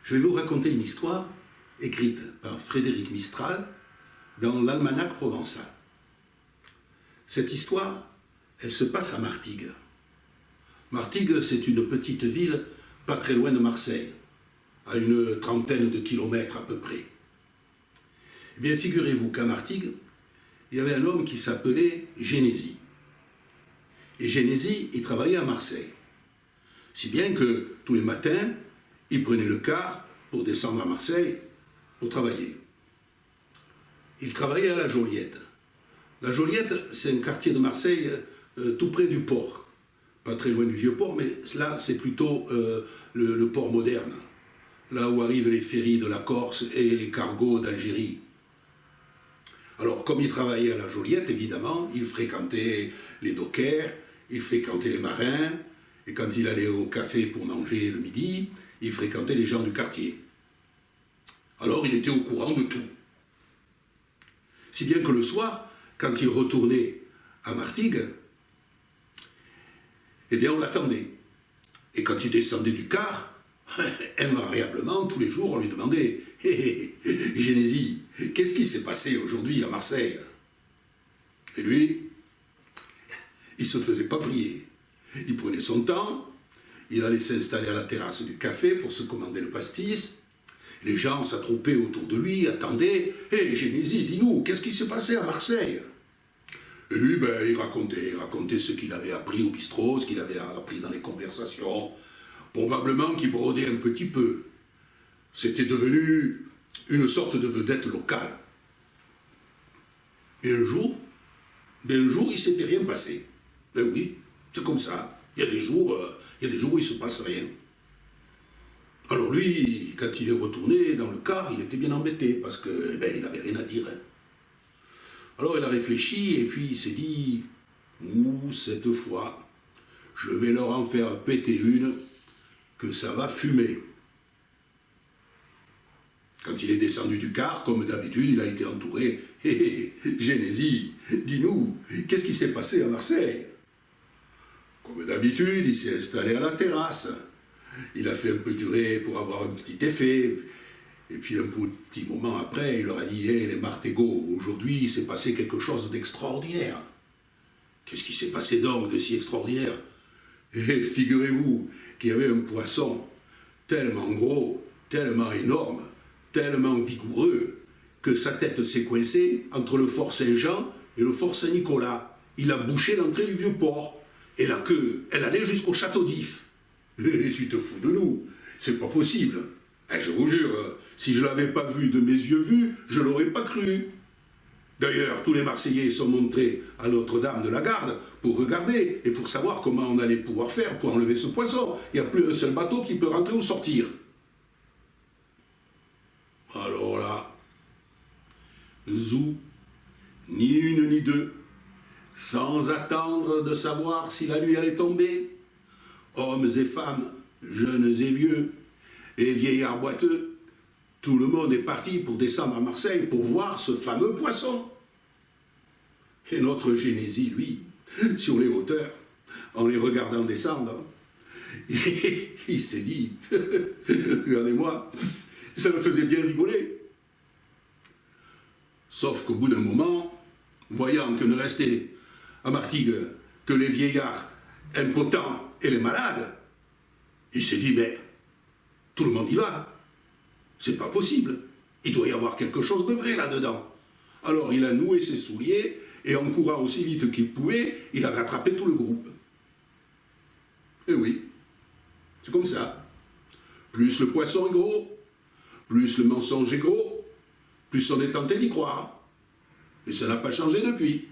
Je vais vous raconter une histoire écrite par Frédéric Mistral dans l'Almanach provençal. Cette histoire, elle se passe à Martigues. Martigues, c'est une petite ville pas très loin de Marseille, à une trentaine de kilomètres à peu près. Eh bien, figurez-vous qu'à Martigues, il y avait un homme qui s'appelait Génésie. Et Génésie, il travaillait à Marseille. Si bien que tous les matins, il prenait le car pour descendre à Marseille pour travailler. Il travaillait à la Joliette. La Joliette, c'est un quartier de Marseille tout près du port. Pas très loin du vieux port, mais là, c'est plutôt le port moderne. Là où arrivent les ferries de la Corse et les cargos d'Algérie. Alors, comme il travaillait à la Joliette, évidemment, il fréquentait les dockers, il fréquentait les marins, et quand il allait au café pour manger le midi, il fréquentait les gens du quartier. Alors, il était au courant de tout. Si bien que le soir, quand il retournait à Martigues, eh bien, on l'attendait. Et quand il descendait du car, invariablement, tous les jours, on lui demandait « Hé, Génésie, qu'est-ce qui s'est passé aujourd'hui à Marseille ?» Et lui, il se faisait pas prier. Il prenait son temps, il allait s'installer à la terrasse du café pour se commander le pastis. Les gens s'attroupaient autour de lui, attendaient « Hé, Génésie, dis-nous, qu'est-ce qui s'est passé à Marseille ?» Et lui, il racontait ce qu'il avait appris au bistrot, ce qu'il avait appris dans les conversations. Probablement qu'il brodait un petit peu. C'était devenu une sorte de vedette locale. Et un jour, il ne s'était rien passé. Ben oui, c'est comme ça. Il y a des jours où il ne se passe rien. Alors lui, quand il est retourné dans le car, il était bien embêté parce que il n'avait rien à dire. Alors il a réfléchi et puis il s'est dit « cette fois, je vais leur en faire péter une, que ça va fumer. » Quand il est descendu du car, comme d'habitude, il a été entouré. « Hé, Génésie, dis-nous, qu'est-ce qui s'est passé à Marseille ?» Comme d'habitude, il s'est installé à la terrasse. Il a fait un peu durer pour avoir un petit effet. Et puis un petit moment après, il leur a dit « Hé, les Martégots, aujourd'hui, il s'est passé quelque chose d'extraordinaire. » Qu'est-ce qui s'est passé donc de si extraordinaire? Et figurez-vous qu'il y avait un poisson tellement gros, tellement énorme, tellement vigoureux, que sa tête s'est coincée entre le fort Saint-Jean et le fort Saint-Nicolas. Il a bouché l'entrée du vieux port. Et la queue, elle allait jusqu'au château d'If. Et tu te fous de nous, c'est pas possible. Je vous jure, si je ne l'avais pas vu de mes yeux vus, je ne l'aurais pas cru. D'ailleurs, tous les Marseillais sont montrés à Notre-Dame de la Garde pour regarder et pour savoir comment on allait pouvoir faire pour enlever ce poisson. Il n'y a plus un seul bateau qui peut rentrer ou sortir. Alors là, zou, ni une ni deux, sans attendre de savoir si la nuit allait tomber, hommes et femmes, jeunes et vieux, les vieillards boiteux, tout le monde est parti pour descendre à Marseille pour voir ce fameux poisson. Et notre Génésie, lui, sur les hauteurs, en les regardant descendre, il s'est dit, regardez-moi, ça me faisait bien rigoler. Sauf qu'au bout d'un moment, voyant que ne restait à Martigues que les vieillards impotents et les malades, il s'est dit, tout le monde y va. C'est pas possible. Il doit y avoir quelque chose de vrai là-dedans. Alors il a noué ses souliers et en courant aussi vite qu'il pouvait, il a rattrapé tout le groupe. Et oui, c'est comme ça. Plus le poisson est gros, plus le mensonge est gros, plus on est tenté d'y croire. Et ça n'a pas changé depuis.